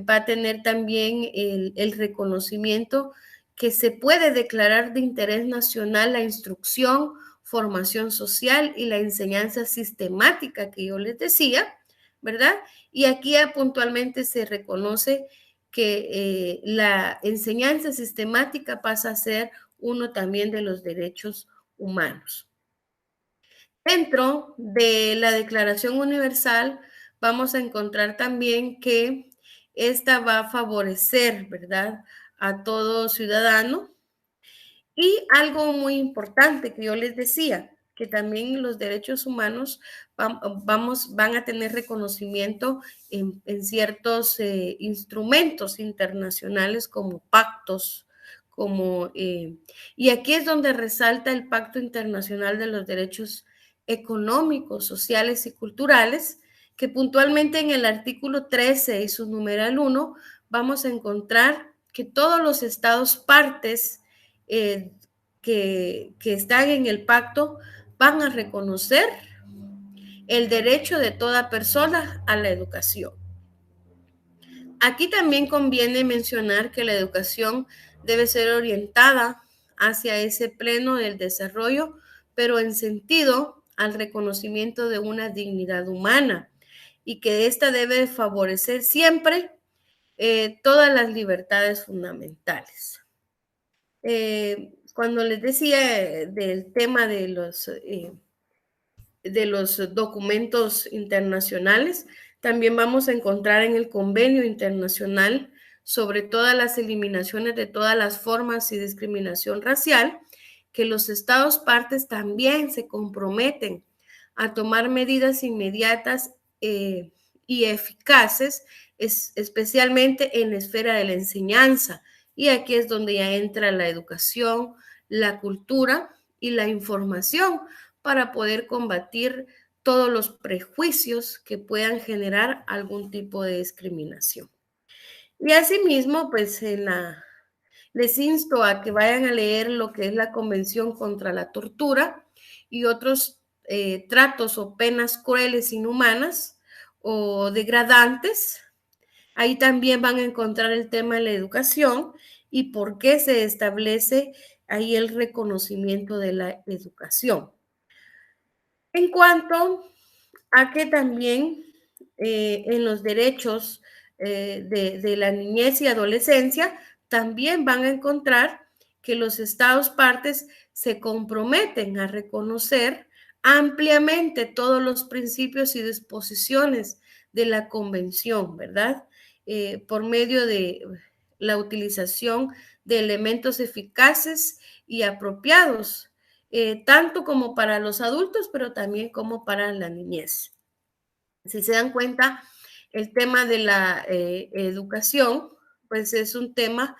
Va a tener también el reconocimiento que se puede declarar de interés nacional la instrucción, formación social y la enseñanza sistemática que yo les decía, ¿verdad? Y aquí puntualmente se reconoce que la enseñanza sistemática pasa a ser uno también de los derechos humanos. Dentro de la Declaración Universal vamos a encontrar también que esta va a favorecer, ¿verdad?, a todo ciudadano. Y algo muy importante que yo les decía, que también los derechos humanos van a tener reconocimiento en ciertos instrumentos internacionales como pactos, y aquí es donde resalta el Pacto Internacional de los Derechos Económicos, Sociales y Culturales, que puntualmente en el artículo 13 y su numeral 1 vamos a encontrar que todos los estados partes que están en el pacto van a reconocer el derecho de toda persona a la educación. Aquí también conviene mencionar que la educación debe ser orientada hacia ese pleno del desarrollo, pero en sentido al reconocimiento de una dignidad humana y que ésta debe favorecer siempre todas las libertades fundamentales. Cuando les decía del tema de los documentos internacionales, también vamos a encontrar en el Convenio Internacional sobre todas las eliminaciones de todas las formas y discriminación racial, que los Estados partes también se comprometen a tomar medidas inmediatas y eficaces, especialmente en la esfera de la enseñanza. Y aquí es donde ya entra la educación, la cultura y la información para poder combatir todos los prejuicios que puedan generar algún tipo de discriminación. Y asimismo, pues les insto a que vayan a leer lo que es la Convención contra la Tortura y otros tratos o penas crueles, inhumanas o degradantes. Ahí también van a encontrar el tema de la educación y por qué se establece ahí el reconocimiento de la educación. En cuanto a que también en los derechos de la niñez y adolescencia, también van a encontrar que los estados partes se comprometen a reconocer ampliamente todos los principios y disposiciones de la convención, ¿verdad? Por medio de la utilización de elementos eficaces y apropiados, tanto como para los adultos, pero también como para la niñez. Si se dan cuenta, el tema de la educación pues es un tema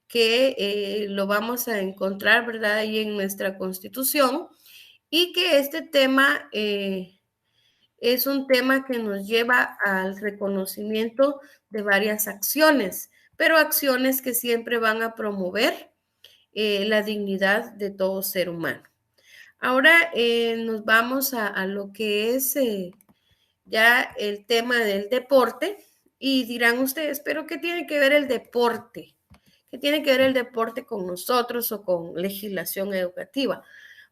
que lo vamos a encontrar, ¿verdad?, ahí en nuestra Constitución, y que este tema es un tema que nos lleva al reconocimiento de varias acciones, pero acciones que siempre van a promover la dignidad de todo ser humano. Ahora nos vamos a lo que es ya el tema del deporte y dirán ustedes, pero ¿qué tiene que ver el deporte? ¿Qué tiene que ver el deporte con nosotros o con legislación educativa?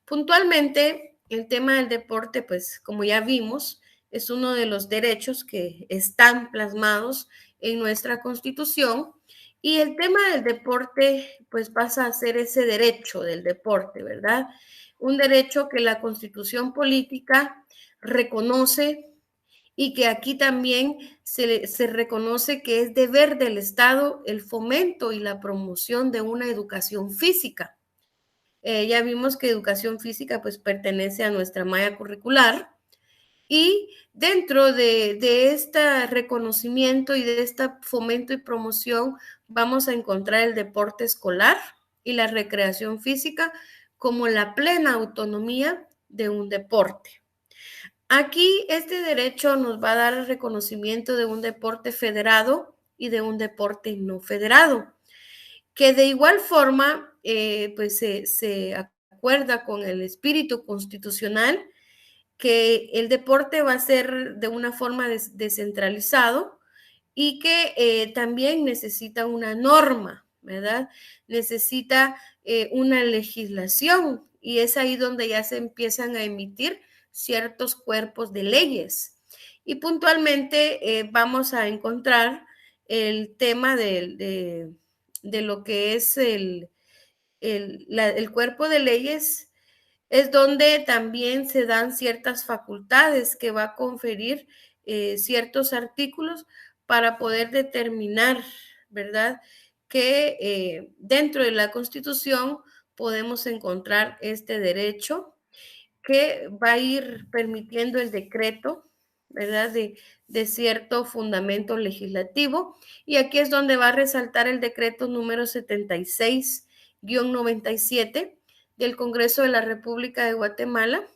Puntualmente, el tema del deporte, pues como ya vimos, es uno de los derechos que están plasmados en nuestra Constitución y el tema del deporte, pues pasa a ser ese derecho del deporte, ¿verdad? Un derecho que la Constitución política reconoce y que aquí también se reconoce que es deber del Estado el fomento y la promoción de una educación física. Ya vimos que educación física pues pertenece a nuestra malla curricular y dentro de este reconocimiento y de este fomento y promoción vamos a encontrar el deporte escolar y la recreación física como la plena autonomía de un deporte. Aquí este derecho nos va a dar el reconocimiento de un deporte federado y de un deporte no federado, que de igual forma pues se acuerda con el espíritu constitucional que el deporte va a ser de una forma descentralizado y que también necesita una norma, ¿verdad? Necesita una legislación y es ahí donde ya se empiezan a emitir ciertos cuerpos de leyes. Y puntualmente vamos a encontrar el tema de lo que es el cuerpo de leyes es donde también se dan ciertas facultades que va a conferir ciertos artículos para poder determinar, ¿verdad?, que dentro de la Constitución podemos encontrar este derecho que va a ir permitiendo el decreto, ¿verdad?, de cierto fundamento legislativo. Y aquí es donde va a resaltar el decreto número 76-97 del Congreso de la República de Guatemala,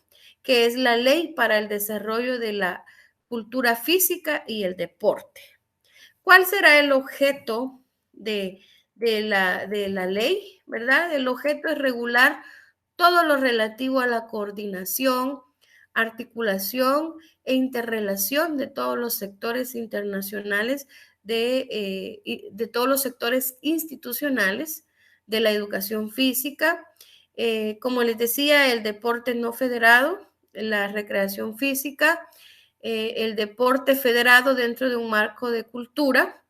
que es la ley para el desarrollo de la cultura física y el deporte. ¿Cuál será el objeto de la ley? ¿Verdad? El objeto es regular todo lo relativo a la coordinación, articulación e interrelación de todos los sectores internacionales, de todos los sectores institucionales de la educación física. Como les decía, el deporte no federado, la recreación física, el deporte federado dentro de un marco de cultura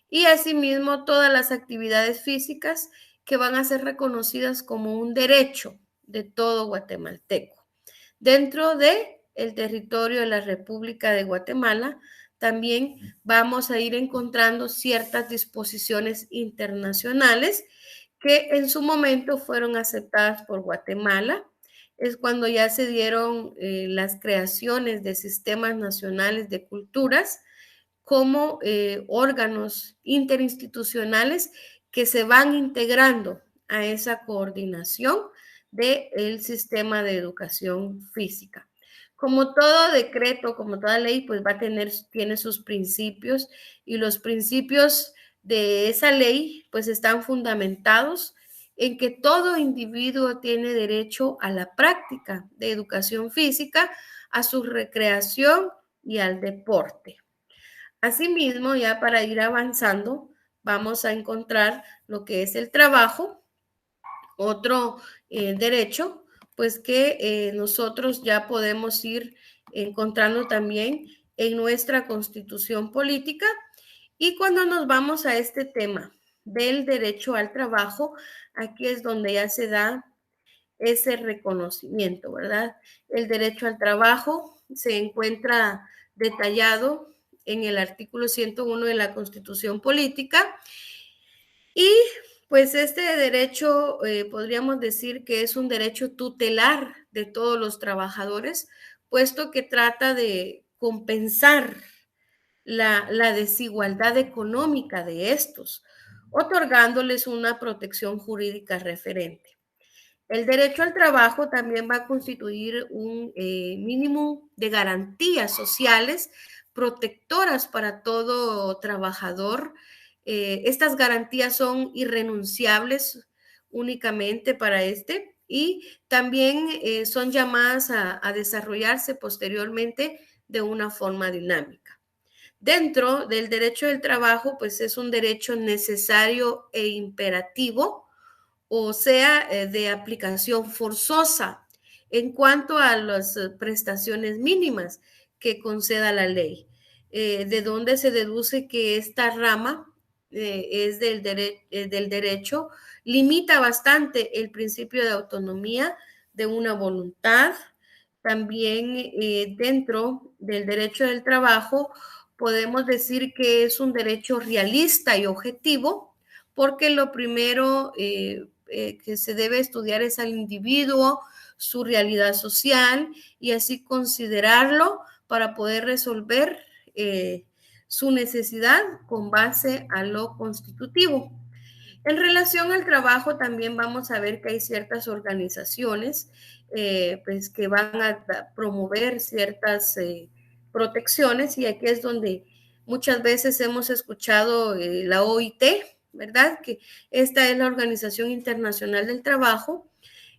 y asimismo todas las actividades físicas que van a ser reconocidas como un derecho de todo guatemalteco. Dentro de el territorio de la República de Guatemala, también vamos a ir encontrando ciertas disposiciones internacionales que en su momento fueron aceptadas por Guatemala. Es cuando ya se dieron las creaciones de sistemas nacionales de culturas como órganos interinstitucionales que se van integrando a esa coordinación del sistema de educación física. Como todo decreto, como toda ley, pues tiene sus principios y los principios de esa ley pues están fundamentados en que todo individuo tiene derecho a la práctica de educación física, a su recreación y al deporte. Asimismo, ya para ir avanzando, vamos a encontrar lo que es el trabajo, otro derecho, pues que nosotros ya podemos ir encontrando también en nuestra Constitución política. Y cuando nos vamos a este tema del derecho al trabajo, aquí es donde ya se da ese reconocimiento, ¿verdad? El derecho al trabajo se encuentra detallado en el artículo 101 de la Constitución Política y pues este derecho podríamos decir que es un derecho tutelar de todos los trabajadores, puesto que trata de compensar la desigualdad económica de estos, otorgándoles una protección jurídica referente. El derecho al trabajo también va a constituir un mínimo de garantías sociales protectoras para todo trabajador. Estas garantías son irrenunciables únicamente para este y también son llamadas a desarrollarse posteriormente de una forma dinámica. Dentro del derecho del trabajo, pues es un derecho necesario e imperativo, o sea, de aplicación forzosa en cuanto a las prestaciones mínimas que conceda la ley, de donde se deduce que esta rama es del derecho, limita bastante el principio de autonomía de una voluntad. También dentro del derecho del trabajo podemos decir que es un derecho realista y objetivo, porque lo primero que se debe estudiar es al individuo, su realidad social y así considerarlo para poder resolver su necesidad con base a lo constitutivo. En relación al trabajo, también vamos a ver que hay ciertas organizaciones pues que van a promover ciertas protecciones y aquí es donde muchas veces hemos escuchado la OIT, ¿verdad? Que esta es la Organización Internacional del Trabajo,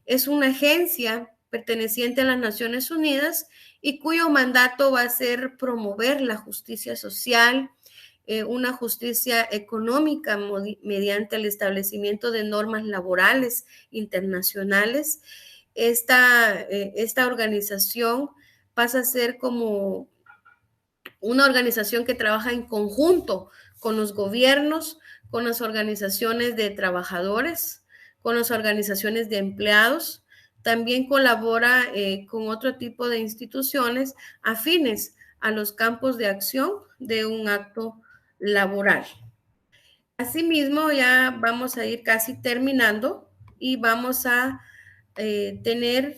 es una agencia perteneciente a las Naciones Unidas y cuyo mandato va a ser promover la justicia social, una justicia económica mediante el establecimiento de normas laborales internacionales. Esta organización pasa a ser como una organización que trabaja en conjunto con los gobiernos, con las organizaciones de trabajadores, con las organizaciones de empleados. También colabora con otro tipo de instituciones afines a los campos de acción de un acto laboral. Asimismo, ya vamos a ir casi terminando y vamos a tener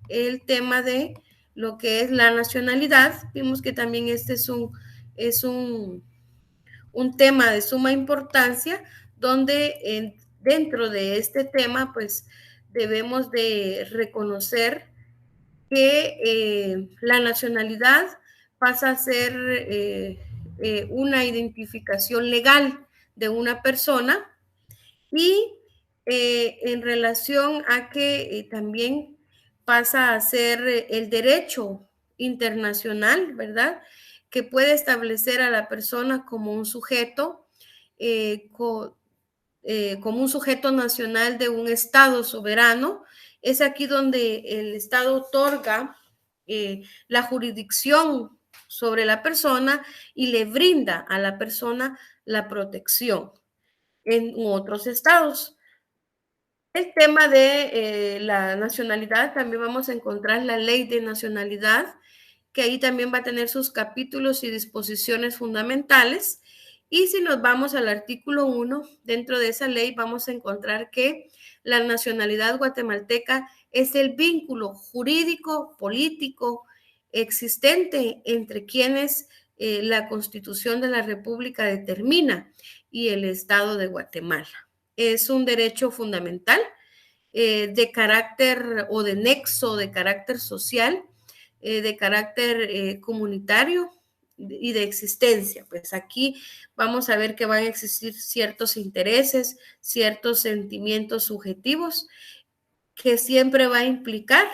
el tema de lo que es la nacionalidad. Vimos que también este es un tema de suma importancia, donde dentro de este tema, pues debemos de reconocer que la nacionalidad pasa a ser una identificación legal de una persona y en relación a que también pasa a ser el derecho internacional, ¿verdad? Que puede establecer a la persona como un sujeto, como un sujeto nacional de un Estado soberano. Es aquí donde el Estado otorga la jurisdicción sobre la persona y le brinda a la persona la protección en otros estados. El tema de la nacionalidad, también vamos a encontrar la ley de nacionalidad, que ahí también va a tener sus capítulos y disposiciones fundamentales. Y si nos vamos al artículo 1, dentro de esa ley vamos a encontrar que la nacionalidad guatemalteca es el vínculo jurídico, político, existente entre quienes la Constitución de la República determina y el Estado de Guatemala. Es un derecho fundamental de carácter o de nexo de carácter social, de carácter comunitario y de existencia. Pues aquí vamos a ver que van a existir ciertos intereses, ciertos sentimientos subjetivos que siempre va a implicar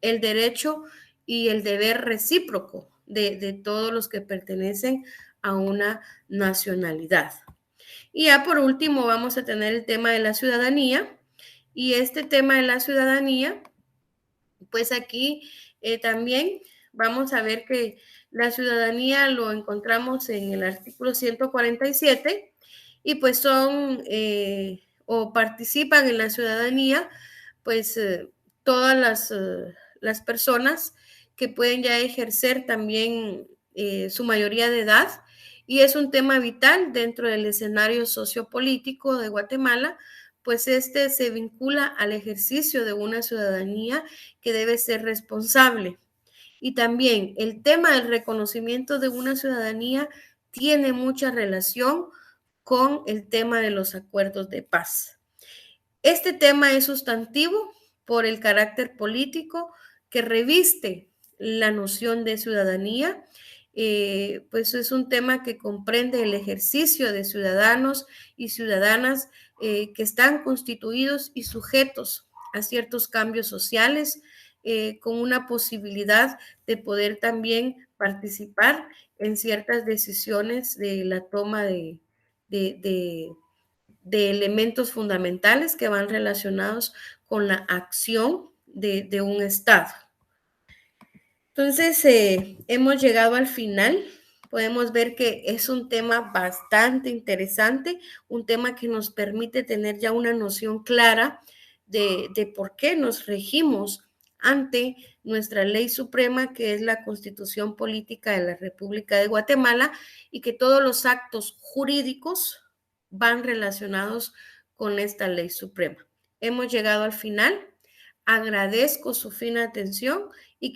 el derecho y el deber recíproco de todos los que pertenecen a una nacionalidad. Y ya por último vamos a tener el tema de la ciudadanía. Y este tema de la ciudadanía, pues aquí también vamos a ver que la ciudadanía lo encontramos en el artículo 147 y pues son o participan en la ciudadanía pues todas las personas que pueden ya ejercer también su mayoría de edad y es un tema vital dentro del escenario sociopolítico de Guatemala, pues este se vincula al ejercicio de una ciudadanía que debe ser responsable. Y también el tema del reconocimiento de una ciudadanía tiene mucha relación con el tema de los acuerdos de paz. Este tema es sustantivo por el carácter político que reviste la noción de ciudadanía, pues es un tema que comprende el ejercicio de ciudadanos y ciudadanas que están constituidos y sujetos a ciertos cambios sociales, con una posibilidad de poder también participar en ciertas decisiones de la toma de, de de elementos fundamentales que van relacionados con la acción de un Estado. Entonces, hemos llegado al final. Podemos ver que es un tema bastante interesante, un tema que nos permite tener ya una noción clara de por qué nos regimos ante nuestra ley suprema, que es la Constitución Política de la República de Guatemala, y que todos los actos jurídicos van relacionados con esta ley suprema. Hemos llegado al final. Agradezco su fina atención y